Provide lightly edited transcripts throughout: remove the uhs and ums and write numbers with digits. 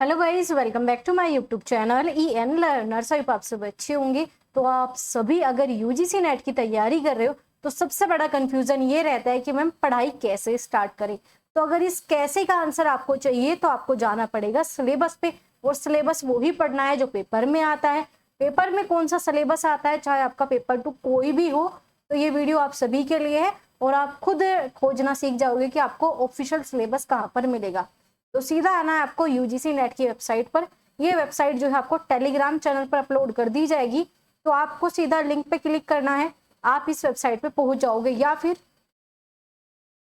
Hello guys, welcome back to my YouTube channel EN learners. I आप सब अच्छे होंगे। तो आप सभी अगर यूजीसी नेट की तैयारी कर रहे हो तो सबसे बड़ा कंफ्यूजन ये रहता है कि मैम पढ़ाई कैसे स्टार्ट करें। तो अगर इस कैसे का आंसर आपको चाहिए तो आपको जाना पड़ेगा सिलेबस पे, और सिलेबस वो ही पढ़ना है जो पेपर में आता है। पेपर में कौन सा सिलेबस आता है, चाहे आपका पेपर 2 कोई भी हो, तो ये वीडियो आप सभी के लिए है और आप खुद खोजना सीख जाओगे कि आपको ऑफिशियल सिलेबस कहाँ पर मिलेगा। तो सीधा आना है आपको यूजीसी नेट की वेबसाइट पर। ये वेबसाइट जो है आपको टेलीग्राम चैनल पर अपलोड कर दी जाएगी, तो आपको सीधा लिंक पे क्लिक करना है, आप इस वेबसाइट पे पहुंच जाओगे। या फिर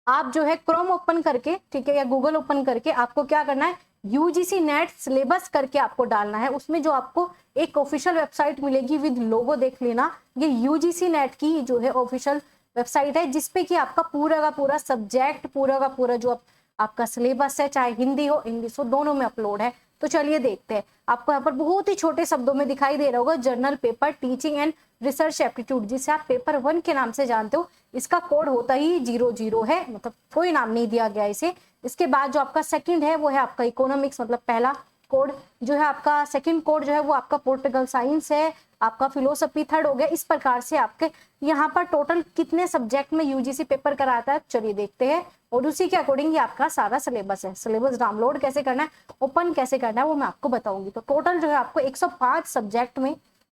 आप जो है क्रोम ओपन करके, ठीक है, या गूगल ओपन करके आपको क्या करना है, यूजीसी नेट सिलेबस करके आपको डालना है। उसमें जो आपको एक ऑफिशियल वेबसाइट मिलेगी विद लोगो, देख लेना, ये यूजीसी नेट की जो है ऑफिशियल वेबसाइट है, जिसपे कि आपका पूरा का पूरा सब्जेक्ट, पूरा का पूरा जो आपका सिलेबस है, चाहे हिंदी हो इंग्लिश हो, दोनों में अपलोड है। तो चलिए देखते हैं। आपको यहाँ पर बहुत ही छोटे शब्दों में दिखाई दे रहा होगा, journal paper teaching and research aptitude, जिसे आप पेपर 1 के नाम से जानते हो। इसका कोड होता ही 00 है, मतलब कोई नाम नहीं दिया गया इसे। इसके बाद जो आपका सेकंड है वो है आपका इकोनॉमिक्स, मतलब पहला कोड जो है आपका, सेकंड कोड जो है वो आपका पॉलिटिकल साइंस है, आपका फिलोसफी थर्ड हो गया। इस प्रकार से आपके यहाँ पर टोटल कितने सब्जेक्ट में यूजीसी पेपर कराता है, चलिए देखते हैं। और उसी के अकॉर्डिंग ये आपका सारा सिलेबस है। सिलेबस डाउनलोड कैसे करना है, ओपन कैसे करना है, वो मैं आपको बताऊंगी। तो टोटल जो है आपको 105 सब्जेक्ट में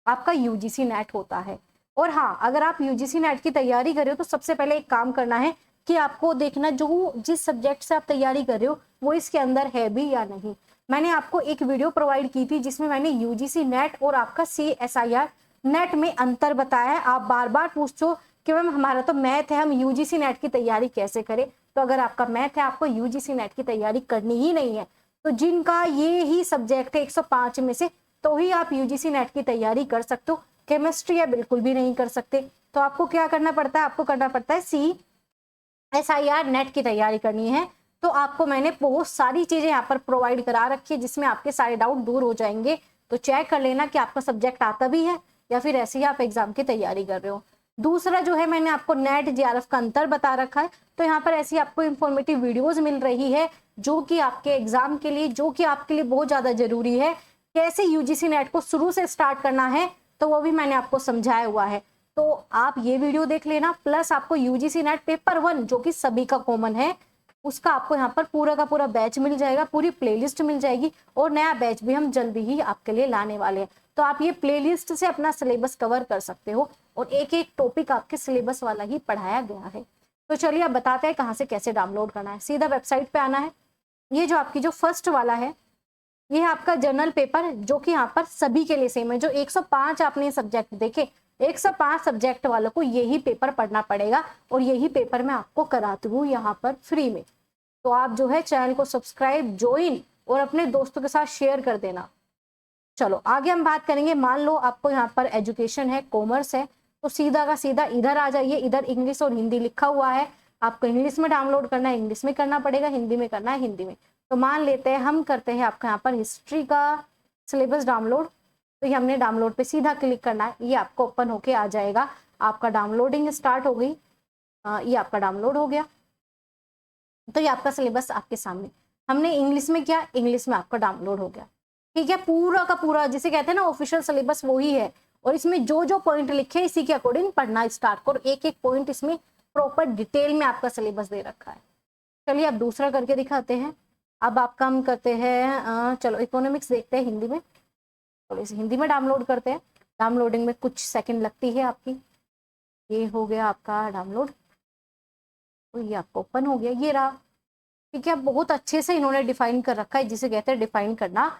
आपका यूजीसी नेट होता है। और हाँ, अगर आप यूजीसी नेट की तैयारी कर रहे हो तो सबसे पहले एक काम करना है कि आपको देखना जो जिस सब्जेक्ट से आप तैयारी कर रहे हो वो इसके अंदर है भी या नहीं। मैंने आपको एक वीडियो प्रोवाइड की थी जिसमें मैंने यूजीसी नेट और आपका CSIR नेट में अंतर बताया है। आप बार बार पूछते हो कि मैम हमारा तो मैथ है, हम यूजीसी नेट की तैयारी कैसे करें। तो अगर आपका मैथ है, आपको यूजीसी नेट की तैयारी करनी ही नहीं है, तो जिनका ये ही सब्जेक्ट है 105 में से, तो ही आप यूजीसी नेट की तैयारी कर सकते हो। केमिस्ट्री है बिल्कुल भी नहीं कर सकते। तो आपको क्या करना पड़ता है, आपको करना पड़ता है CSIR नेट की तैयारी करनी है। तो आपको मैंने बहुत सारी चीजें यहाँ पर प्रोवाइड करा रखी है जिसमें आपके सारे डाउट दूर हो जाएंगे। तो चेक कर लेना कि आपका सब्जेक्ट आता भी है या फिर ऐसे ही आप एग्जाम की तैयारी कर रहे हो। दूसरा जो है, मैंने आपको नेट JRF का अंतर बता रखा है। तो यहाँ पर ऐसी आपको इंफॉर्मेटिव वीडियोस मिल रही है जो कि आपके एग्जाम के लिए, जो कि आपके लिए बहुत ज्यादा जरूरी है। कैसे यूजीसी नेट को शुरू से स्टार्ट करना है तो वो भी मैंने आपको समझाया हुआ है। तो आप ये वीडियो देख लेना, प्लस आपको यूजीसी नेट पेपर 1 जो कि सभी का कॉमन है, उसका आपको यहाँ पर पूरा का पूरा बैच मिल जाएगा, पूरी प्लेलिस्ट मिल जाएगी। और नया बैच भी हम जल्दी ही आपके लिए लाने वाले हैं। तो आप ये प्लेलिस्ट से अपना सिलेबस कवर कर सकते हो और एक एक टॉपिक आपके सिलेबस वाला ही पढ़ाया गया है। तो चलिए अब बताते हैं कहाँ से कैसे डाउनलोड करना है। सीधा वेबसाइट पे आना है। ये जो आपकी जो फर्स्ट वाला है, ये है आपका जर्नल पेपर, जो कि यहाँ पर सभी के लिए सेम है। जो 105 आपने सब्जेक्ट देखे, 105 सब्जेक्ट वालों को यही पेपर पढ़ना पड़ेगा और यही पेपर मैं आपको कराती हूँ यहाँ पर फ्री में। तो आप जो है चैनल को सब्सक्राइब, ज्वाइन और अपने दोस्तों के साथ शेयर कर देना। चलो आगे हम बात करेंगे। मान लो आपको यहाँ पर एजुकेशन है, कॉमर्स है, तो सीधा का सीधा इधर आ जाइए। इधर इंग्लिश और हिंदी लिखा हुआ है, आपको इंग्लिश में डाउनलोड करना है, इंग्लिश में करना पड़ेगा, हिंदी में करना है, हिंदी में। तो मान लेते हैं हम करते हैं आपका यहाँ पर हिस्ट्री का सिलेबस डाउनलोड। तो ये हमने डाउनलोड पे सीधा क्लिक करना है, ये आपको ओपन होके आ जाएगा। आपका डाउनलोडिंग स्टार्ट हो गई, ये आपका डाउनलोड हो गया। तो ये आपका सिलेबस आपके सामने, हमने इंग्लिश में किया, इंग्लिश में आपका डाउनलोड हो गया। ठीक है, पूरा का पूरा जिसे कहते हैं ना ऑफिशियल सिलेबस वही है। और इसमें जो जो पॉइंट लिखे हैं इसी के अकॉर्डिंग पढ़ना स्टार्ट करो। एक एक पॉइंट इसमें प्रॉपर डिटेल में आपका सिलेबस दे रखा है। चलिए अब दूसरा करके दिखाते हैं। अब आपका हम करते हैं, चलो इकोनॉमिक्स देखते हैं हिंदी में। चलो इसे हिंदी में डाउनलोड करते हैं। डाउनलोडिंग में कुछ सेकंड लगती है आपकी। ये हो गया आपका डाउनलोड, तो ये आपको ओपन हो गया, ये रहा। ठीक है, बहुत अच्छे से इन्होंने डिफाइन कर रखा है, जिसे कहते हैं डिफाइन करना।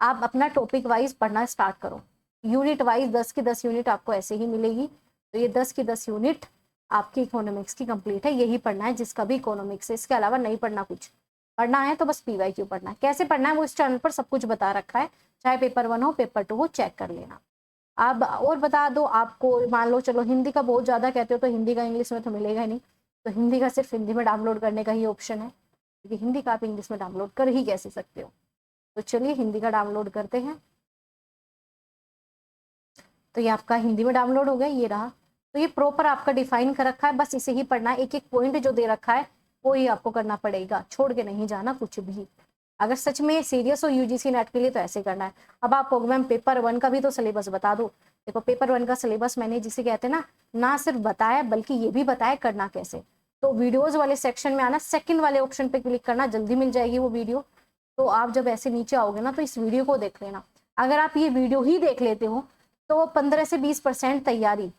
आप अपना टॉपिक वाइज पढ़ना स्टार्ट करो, यूनिट वाइज 10 की 10 यूनिट आपको ऐसे ही मिलेगी। तो ये 10 की 10 यूनिट आपकी इकोनॉमिक्स की कंप्लीट है, यही पढ़ना है जिसका भी इकोनॉमिक्स है। इसके अलावा नहीं पढ़ना कुछ। पढ़ना है तो बस PYQ पढ़ना है। कैसे पढ़ना है वो इस चैनल पर सब कुछ बता रखा है, चाहे पेपर 1 हो पेपर 2 हो, चेक कर लेना। अब और बता दो आपको, मान लो चलो हिंदी का बहुत ज्यादा कहते हो तो हिंदी का इंग्लिश में तो मिलेगा ही नहीं, तो हिंदी का सिर्फ हिंदी में डाउनलोड करने का ही ऑप्शन है, क्योंकि हिंदी का आप इंग्लिश में डाउनलोड कर ही कैसे सकते हो। तो चलिए हिंदी का डाउनलोड करते हैं। तो ये आपका हिंदी में डाउनलोड हो गया, ये रहा। तो ये प्रॉपर आपका डिफाइन कर रखा है, बस इसे ही पढ़ना है। एक एक पॉइंट जो दे रखा है वो ही आपको करना पड़ेगा, छोड़ के नहीं जाना कुछ भी। अगर सच में सीरियस हो यूजीसी नेट के लिए तो ऐसे करना है। अब आप कहोगे मैम पेपर 1 का भी तो सिलेबस बता दो। देखो पेपर 1 का सिलेबस मैंने जिसे कहते हैं ना सिर्फ बताया बल्कि ये भी बताया करना कैसे। तो वीडियोज वाले सेक्शन में आना, सेकंड वाले ऑप्शन पे क्लिक करना, जल्दी मिल जाएगी वो वीडियो। तो आप जब ऐसे नीचे आओगे ना तो इस वीडियो को देख लेना। अगर आप ये वीडियो ही देख लेते हो तो 15 से 20% तैयारी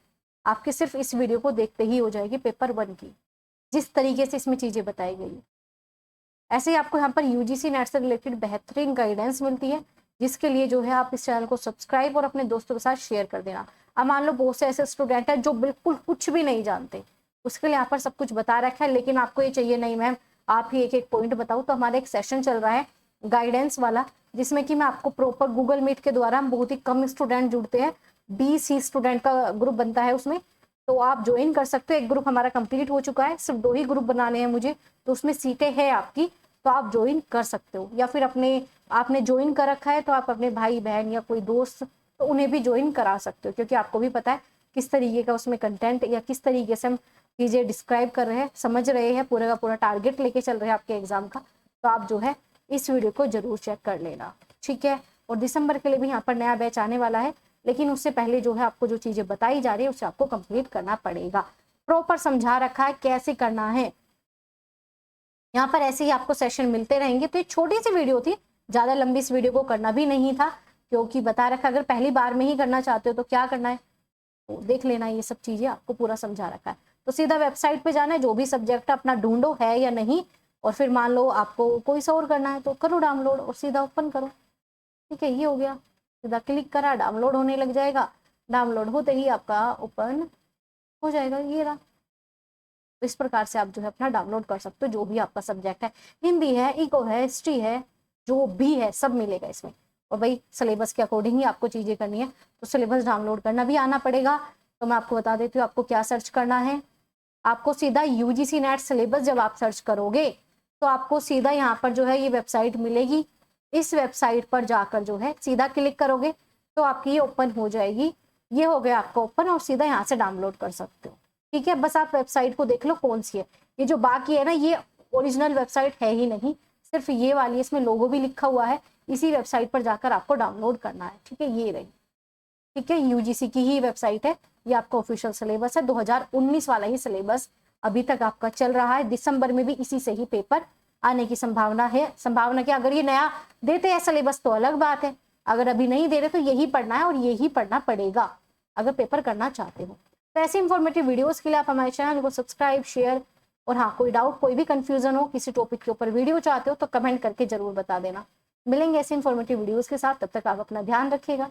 आपके सिर्फ इस वीडियो को देखते ही हो जाएगी पेपर 1 की, जिस तरीके से इसमें चीजें बताई गई। ऐसे ही आपको यहाँ पर यूजीसी नेट से रिलेटेड बेहतरीन गाइडेंस मिलती है, जिसके लिए जो है आप इस चैनल को सब्सक्राइब और अपने दोस्तों के साथ शेयर कर देना। अब मान लो बहुत से ऐसे स्टूडेंट हैं जो बिल्कुल कुछ भी नहीं जानते, उसके लिए यहाँ पर सब कुछ बता रखा है, लेकिन आपको ये चाहिए नहीं मैम आप ही एक एक पॉइंट बताओ। तो हमारा एक सेशन चल रहा है गाइडेंस वाला, जिसमें कि मैं आपको प्रॉपर गूगल मीट के द्वारा, हम बहुत ही कम स्टूडेंट जुड़ते हैं, 20 ही स्टूडेंट का ग्रुप बनता है उसमें, तो आप ज्वाइन कर सकते हो। एक ग्रुप हमारा कंप्लीट हो चुका है, सिर्फ 2 ही ग्रुप बनाने हैं मुझे, तो उसमें सीटें हैं आपकी, तो आप ज्वाइन कर सकते हो। या फिर आपने ज्वाइन कर रखा है तो आप अपने भाई बहन या कोई दोस्त तो उन्हें भी ज्वाइन करा सकते हो, क्योंकि आपको भी पता है किस तरीके का उसमें कंटेंट या किस तरीके से हम चीजें डिस्क्राइब कर रहे हैं, समझ रहे हैं, पूरा का पूरा टारगेट लेके चल रहे हैं आपके एग्जाम का। तो आप जो है इस वीडियो को जरूर चेक कर लेना, ठीक है। और दिसंबर के लिए भी यहाँ पर नया बैच आने वाला है, लेकिन उससे पहले जो है आपको जो चीजें बताई जा रही है उसे आपको कंप्लीट करना पड़ेगा। प्रॉपर समझा रखा है कैसे करना है, यहाँ पर ऐसे ही आपको सेशन मिलते रहेंगे। तो ये छोटी सी वीडियो थी, ज्यादा लंबी इस वीडियो को करना भी नहीं था, क्योंकि बता रखा अगर पहली बार में ही करना चाहते हो तो क्या करना है, तो देख लेना, ये सब चीजें आपको पूरा समझा रखा है। तो सीधा वेबसाइट पे जाना है, जो भी सब्जेक्ट अपना ढूंढो है या नहीं, और फिर मान लो आपको कोई सा और करना है तो करो डाउनलोड और सीधा ओपन करो, ठीक है। ये हो गया, सीधा क्लिक करा, डाउनलोड होने लग जाएगा, डाउनलोड होते ही आपका ओपन हो जाएगा, ये रहा। तो इस प्रकार से आप जो है अपना डाउनलोड कर सकते हो, जो भी आपका सब्जेक्ट है, हिंदी है, इको है, हिस्ट्री है, जो भी है सब मिलेगा इसमें। और भाई सिलेबस के अकॉर्डिंग ही आपको चीजें करनी है, तो सिलेबस डाउनलोड करना भी आना पड़ेगा। तो मैं आपको बता देती हूँ आपको क्या सर्च करना है। आपको सीधा यूजीसी नेट सिलेबस जब आप सर्च करोगे तो आपको सीधा यहाँ पर जो है ये वेबसाइट मिलेगी। इस वेबसाइट पर जाकर जो है सीधा क्लिक करोगे तो आपकी ये ओपन हो जाएगी। ये हो गया आपका ओपन, और सीधा यहाँ से डाउनलोड कर सकते हो, ठीक है। बस आप वेबसाइट को देख लो कौन सी है। ये जो बाकी है ना ये ओरिजिनल वेबसाइट है ही नहीं, सिर्फ ये वाली है, इसमें लोगो भी लिखा हुआ है। इसी वेबसाइट पर जाकर आपको डाउनलोड करना है, ठीक है। ये रही, ठीक है, यूजीसी की ही वेबसाइट है। ये आपका ऑफिशियल सिलेबस है, 2019 वाला ही सिलेबस अभी तक आपका चल रहा है। दिसंबर में भी इसी से ही पेपर आने की संभावना है। संभावना क्या, अगर ये नया देते हैं सिलेबस तो अलग बात है, अगर अभी नहीं दे रहे तो यही पढ़ना है और यही पढ़ना पड़ेगा अगर पेपर करना चाहते हो। तो ऐसी इंफॉर्मेटिव वीडियोस के लिए आप हमारे चैनल को सब्सक्राइब, शेयर, और हाँ कोई डाउट, कोई भी कंफ्यूजन हो, किसी टॉपिक के ऊपर वीडियो चाहते हो तो कमेंट करके जरूर बता देना। मिलेंगे ऐसे इंफॉर्मेटिव वीडियोस के साथ, तब तक आप अपना ध्यान रखिएगा।